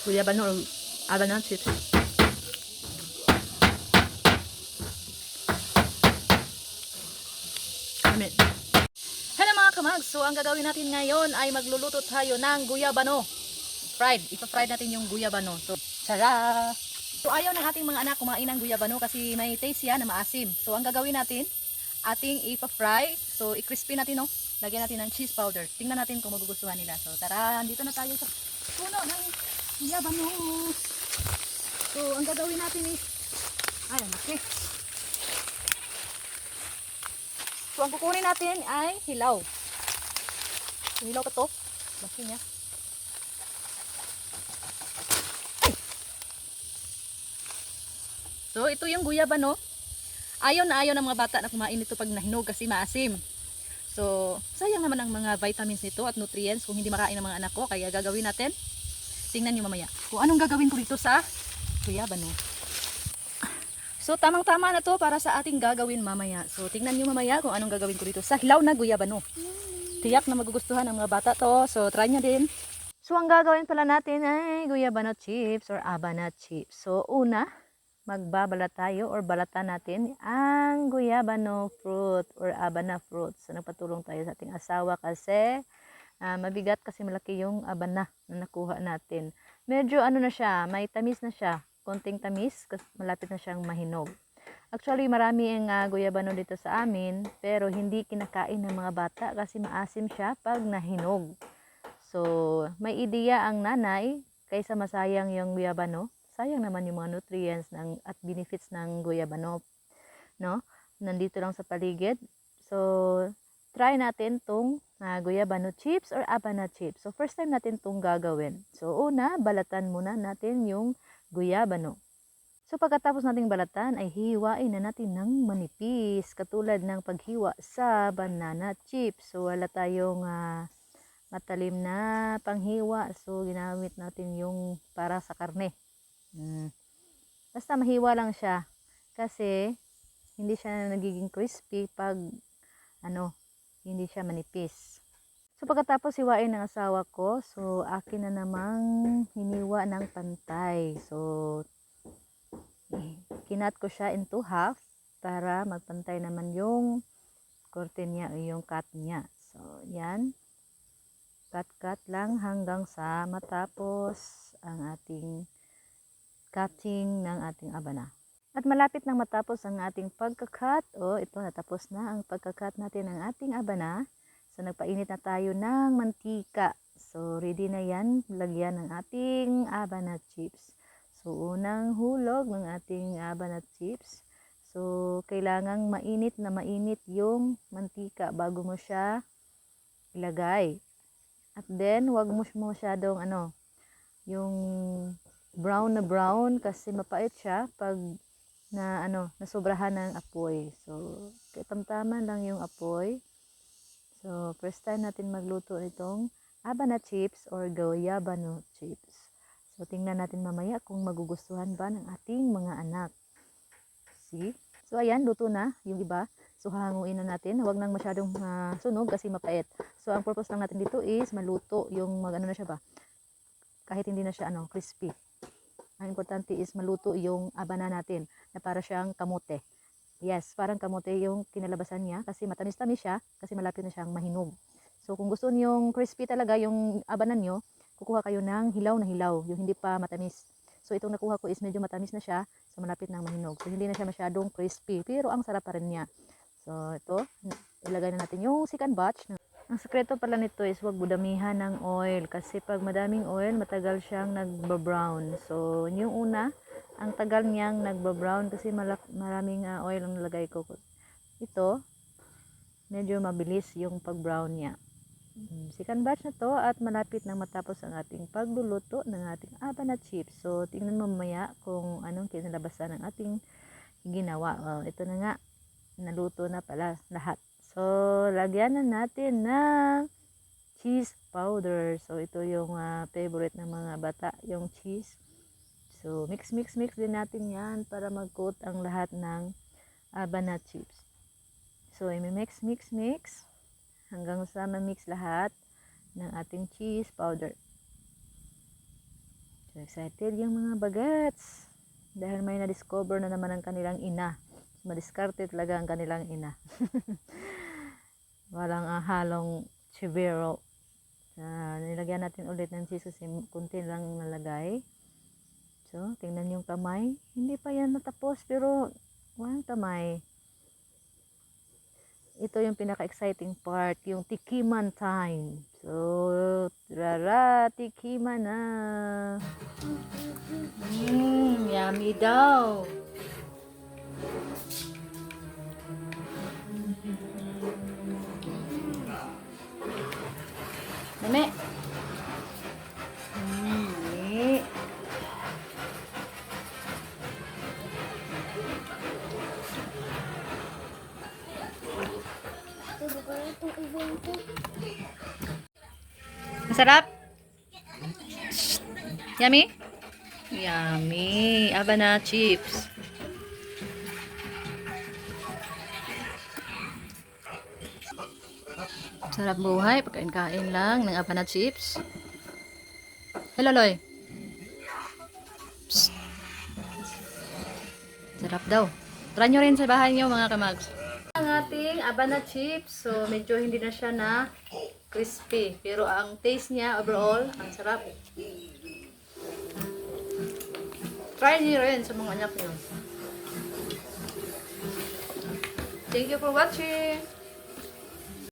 Guyabano or Abana chips. Amen. Hello mga kamag! So ang gagawin natin ngayon ay magluluto tayo ng guyabano. Fried. Ipa-fried natin yung guyabano. So, tara! So ayaw ng ating mga anak kumain ng guyabano kasi may taste yan na maasim. So ang gagawin natin, ating ipa-fry. So i-crispy natin, no? Lagyan natin ng cheese powder. Tingnan natin kung magugustuhan nila. So tara, dito na tayo sa puno ng guyabano. So ang gagawin natin is, ayan, okay. So ang kukunin natin ay hilaw. Hilaw pa to. Basta niya. So ito yung guyabano. Ayaw na ayaw ng mga bata na kumain nito pag nahinog kasi maasim. So sayang naman ang mga vitamins nito at nutrients kung hindi makain ng mga anak ko. Kaya gagawin natin. Tingnan nyo mamaya kung anong gagawin ko dito sa guyabano. So tamang-tama na to para sa ating gagawin mamaya. So tingnan nyo mamaya kung anong gagawin ko dito sa hilaw na guyabano. Tiyak na magugustuhan ng mga bata to. So try nyo din. So ang gagawin pala natin ay guyabano chips or abana chips. So una, magbabalat tayo or balatan natin ang guyabano fruit or abana fruit. So nagpatulong tayo sa ating asawa kasi mabigat kasi malaki yung abana na nakuha natin. Medyo ano na siya, may tamis na siya. Konting tamis kasi malapit na siyang mahinog. Actually marami ang guyabano dito sa amin pero hindi kinakain ng mga bata kasi maasim siya pag nahinog. So may ideya ang nanay kaysa masayang yung guyabano. Sayang naman yung mga nutrients at benefits ng guyabano, no? Nandito lang sa paligid. So, try natin tong guyabano chips or abana chips. So, first time natin tong gagawin. So, una, balatan muna natin yung guyabano. So, pagkatapos nating balatan, ay hiwain na natin ng manipis. Katulad ng paghiwa sa banana chips. So, wala tayong matalim na panghiwa. So, ginamit natin yung para sa karne. Basta mahiwa lang siya kasi hindi siya nagiging crispy pag hindi siya manipis. So pagkatapos hiwain ng asawa ko, so akin na namang hiniwa ng pantay. So kinat ko siya into half para magpantay naman yung korte niya o yung cut niya. So yan, cut lang hanggang sa matapos ang ating cutting ng ating abana. At malapit nang matapos ang ating pagkakat, ito natapos na ang pagkakat natin ng ating abana. So nagpainit na tayo ng mantika. So ready na yan, lagyan ng ating abana chips. So unang hulog ng ating abana chips. So kailangang mainit na mainit yung mantika bago mo siya ilagay. At then wag mo masyadong yung brown na brown kasi mapait siya pag nasobrahan ng apoy. So tamtaman lang yung apoy. So first time natin magluto nitong abana chips or guyabano chips. So tingnan natin mamaya kung magugustuhan ba ng ating mga anak. See? So ayan, luto na yung iba. So hanguin na natin. Huwag nang masyadong sunog kasi mapait. So ang purpose lang natin dito is maluto yung na siya ba? Kahit hindi na siya crispy. Ang importante is maluto yung abana natin na para siyang kamote. Yes, parang kamote yung kinalabasan niya kasi matamis-tamis siya kasi malapit na siyang mahinog. So kung gusto niyong crispy talaga yung abana niyo, kukuha kayo ng hilaw na hilaw, yung hindi pa matamis. So itong nakuha ko is medyo matamis na siya, so malapit nang mahinog. So hindi na siya masyadong crispy, pero ang sarap pa rin niya. So ito, ilagay na natin yung second batch. Ang sekreto pala nito is huwag budamihan ng oil kasi pag madaming oil matagal siyang nagba-brown. So yung una, ang tagal niyang nagba-brown kasi maraming oil ang nilagay ko. Ito, medyo mabilis yung pag-brown niya. Second batch na to at malapit nang matapos ang ating pagluluto ng ating abana chips. So tingnan mo mamaya kung anong kinalabasan ng ating ginawa. Ito na nga, naluto na pala lahat. So, lagyan na natin ng cheese powder. So, ito yung favorite ng mga bata, yung cheese. So, mix din natin yan para mag-coat ang lahat ng abana chips. So, i-mix hanggang sa ma-mix lahat ng ating cheese powder. So excited yung mga bagats. Dahil may na-discover na naman ang kanilang ina. Madiskarte talaga ang kanilang ina. Walang halong chivero. Nilagyan natin ulit ng cheese kasi kunti lang nalagay. So, tingnan yung kamay. Hindi pa yan natapos pero walang kamay. Ito yung pinaka-exciting part, yung tikiman time. So, tara, tikiman na. Yummy daw. Mami. Mami. Masarap? Yummy? Yummy. Abana chips. Sarap buhay. Pagkain-kain lang ng Abana chips. Hello, Loy. Psst. Sarap daw. Try nyo rin sa bahay nyo mga kamags. Ang ating Abana chips. So, medyo hindi na siya na crispy. Pero ang taste niya overall, ang sarap. Try niyo rin sa mga anak niyo. Thank you for watching.